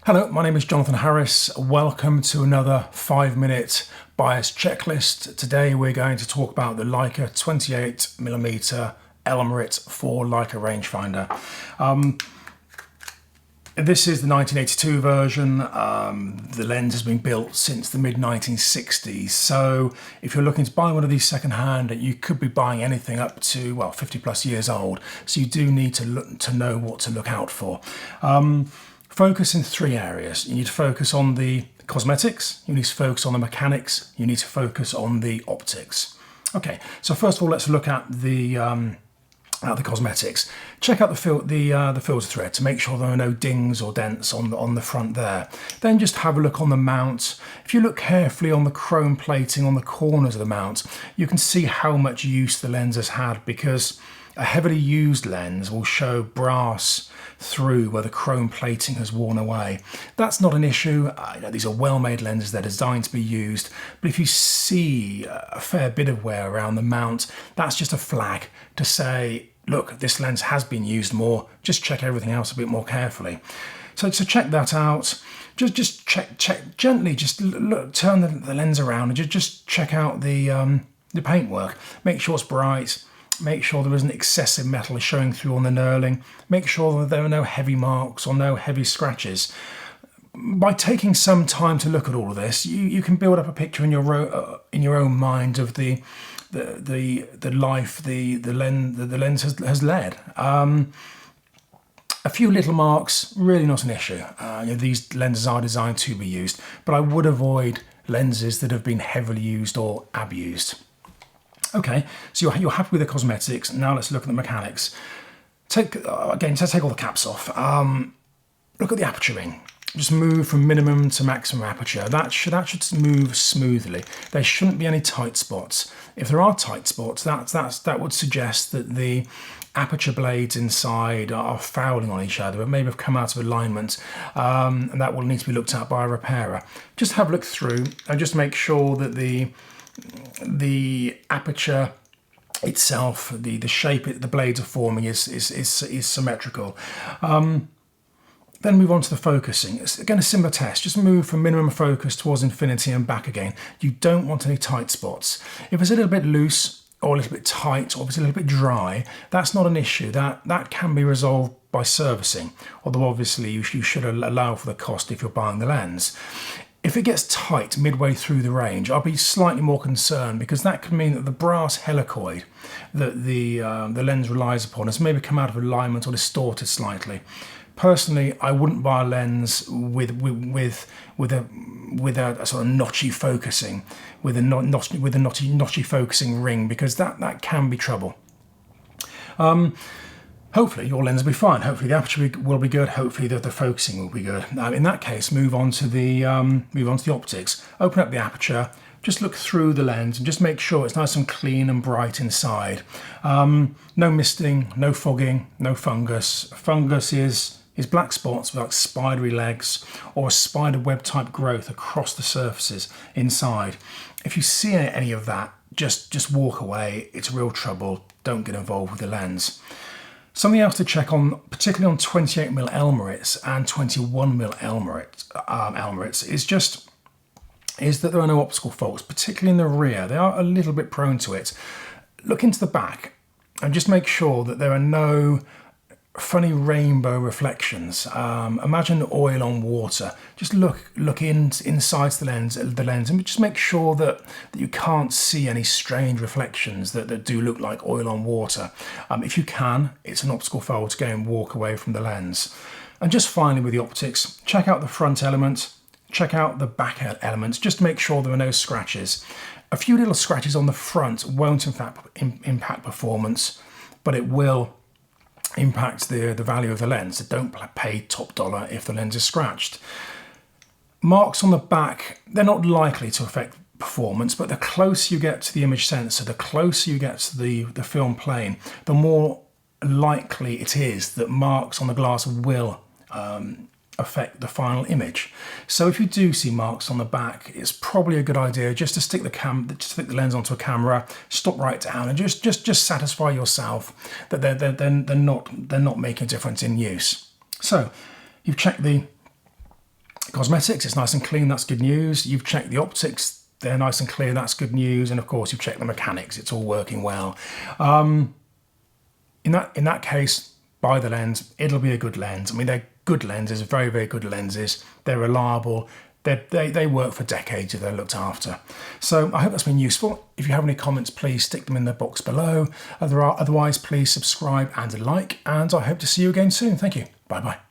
Hello, my name is Jonathan Harris. Welcome to another 5-minute bias checklist. Today we're going to talk about the Leica 28mm Elmarit for Leica rangefinder. This is the 1982 version. The lens has been built since the mid-1960s. So if you're looking to buy one of these secondhand, you could be buying anything up to, well, 50 plus years old. So you do need to know what to look out for. Focus in three areas. You need to focus on the cosmetics, you need to focus on the mechanics, you need to focus on the optics. Okay, so first of all, let's look at the cosmetics. Check out the filter thread to make sure there are no dings or dents on the front there. Then just have a look on the mount. If you look carefully on the chrome plating on the corners of the mount, you can see how much use the lens has had, because a heavily used lens will show brass through where the chrome plating has worn away. That's not an issue. These are well-made lenses, they're designed to be used, but if you see a fair bit of wear around the mount, that's just a flag to say, look, this lens has been used more, just check everything else a bit more carefully. So check that out. Just check gently, just look, turn the lens around and just check out the paintwork. Make sure it's bright. Make sure there isn't excessive metal showing through on the knurling. Make sure that there are no heavy marks or no heavy scratches. By taking some time to look at all of this, you can build up a picture in your own mind of the life the lens has led. A few little marks, really not an issue. These lenses are designed to be used, but I would avoid lenses that have been heavily used or abused. Okay, so you're happy with the cosmetics. Now let's look at the mechanics. Take all the caps off. Look at the aperture ring. Just move from minimum to maximum aperture. That should move smoothly. There shouldn't be any tight spots. If there are tight spots, that would suggest that the aperture blades inside are fouling on each other, and maybe have come out of alignment, and that will need to be looked at by a repairer. Just have a look through and just make sure that the aperture itself, the shape the blades are forming is symmetrical. Then move on to the focusing. It's again a similar test. Just move from minimum focus towards infinity and back again. You don't want any tight spots. If it's a little bit loose or a little bit tight, or if it's a little bit dry, that's not an issue. That can be resolved by servicing, although obviously you should allow for the cost if you're buying the lens. If it gets tight midway through the range, I'll be slightly more concerned, because that could mean that the brass helicoid that the lens relies upon has maybe come out of alignment or distorted slightly. Personally, I wouldn't buy a lens with a sort of notchy focusing, with a notchy focusing ring, because that can be trouble. Hopefully your lens will be fine. Hopefully the aperture will be good. Hopefully the focusing will be good. In that case, move on to the optics. Open up the aperture. Just look through the lens and just make sure it's nice and clean and bright inside. No misting, no fogging, no fungus. Fungus is black spots with like spidery legs or a spider web type growth across the surfaces inside. If you see any of that, just walk away. It's real trouble. Don't get involved with the lens. Something else to check on, particularly on 28mm Elmarits and 21mm Elmarits, is that there are no optical faults, particularly in the rear. They are a little bit prone to it. Look into the back and just make sure that there are no funny rainbow reflections. Imagine oil on water. Just look inside the lens, and just make sure that you can't see any strange reflections that do look like oil on water. If you can, it's an optical fault. Go and walk away from the lens. And just finally with the optics, check out the front element, check out the back elements. Just make sure there are no scratches. A few little scratches on the front won't in fact impact performance, but it will impact the value of the lens. So don't pay top dollar if the lens is scratched. Marks on the back, they're not likely to affect performance, but the closer you get to the image sensor, the closer you get to the film plane, the more likely it is that marks on the glass will affect the final image. So if you do see marks on the back, it's probably a good idea just to stick the lens onto a camera, stop right down, and just satisfy yourself that they're not making a difference in use. So you've checked the cosmetics, it's nice and clean, that's good news. You've checked the optics, they're nice and clear, that's good news. And of course you've checked the mechanics, it's all working well. In that case, buy the lens, it'll be a good lens. I mean, they're good lenses, very, very good lenses. They're reliable. They work for decades if they're looked after. So I hope that's been useful. If you have any comments, please stick them in the box below. Otherwise, please subscribe and like, and I hope to see you again soon. Thank you. Bye-bye.